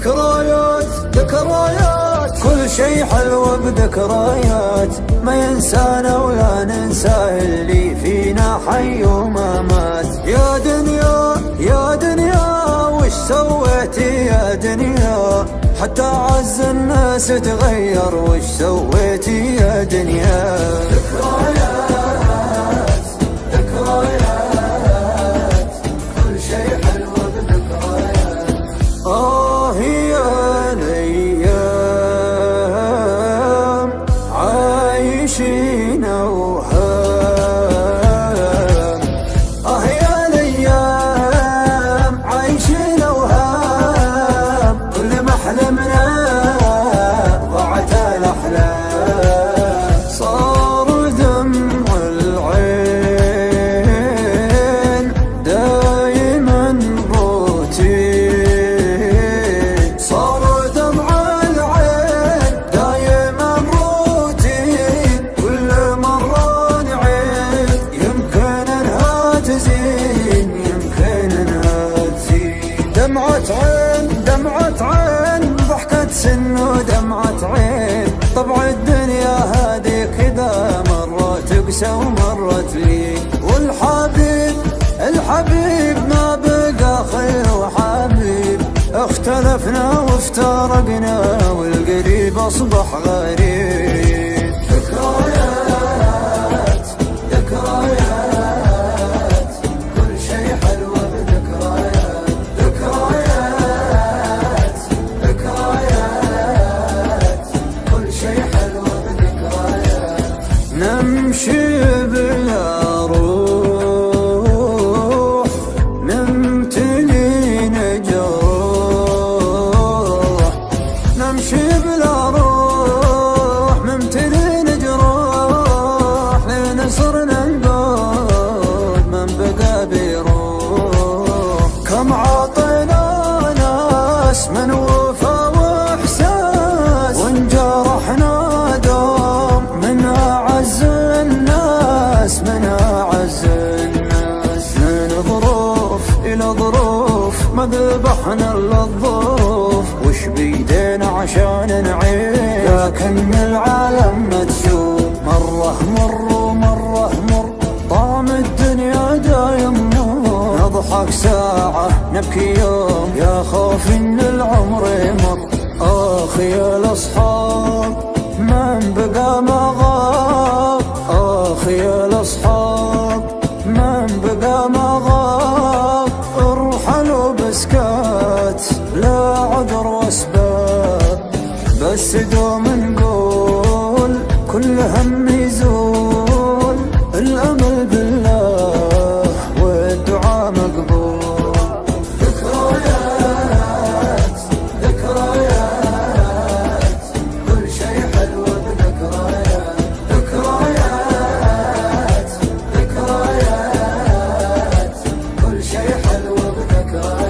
ذكريات ذكريات كل شي حلو بذكريات، ما ينسانا ولا ننساه اللي فينا حي وما مات. يا دنيا يا دنيا وش سويتي يا دنيا، حتى عز الناس تغير وش سويتي يا دنيا. ذكريات ذكريات كل شي حلو بذكريات. يا الأيام عايشين أوهام، يا الأيام عايشين أوهام، كل ما حلمنا ضاعت الأحلام. صار دمع العين دايما روتين، صار دمع العين دايما روتين، كل مرة نعيد يمكن انها تزين يمكن انها تزين. دمعة عين دمعة عين ضحكة سن ودمعة عين، طبع الدنيا هذه كذا مرة تقسى ومرة تلين. والحبيب الحبيب ما بقى خير وحبيب، اختلفنا وافترقنا والقريب اصبح غريب. ذكريات ذكريات كل شي حلو بذكريات. ذكريات ذكريات كل شي حلو بذكريات. نمشي بلا روح نمتلي نجروح، نمشي بلا روح نمتلي نجروح، لين صرنا نقول من بقى بيروح. كم عطينا ناس من وفا واحساس، وانجرحنا دوم من اعز الناس من اعز الناس. من ظروف الى ظروف ما ذبحنا الا الظروف، وش بيدينا عشان نعيش، لكن العالم متشوف. مره مر ومره مر طعم الدنيا دايم مر، نضحك ساعة نبكي يوم يا خوف ان العمر يمر. يا الاصحاب من بقى ما غاب، يا الاصحاب من بقى ما غاب، ارحلوا بسكات لا عذر واسباب، بس دوم نقول كل هم يزول، الامل بالله والدعاء مقبول. ذكريات ذكريات كل شي حلو بذكريات. ذكريات ذكريات كل شي حلو بذكريات.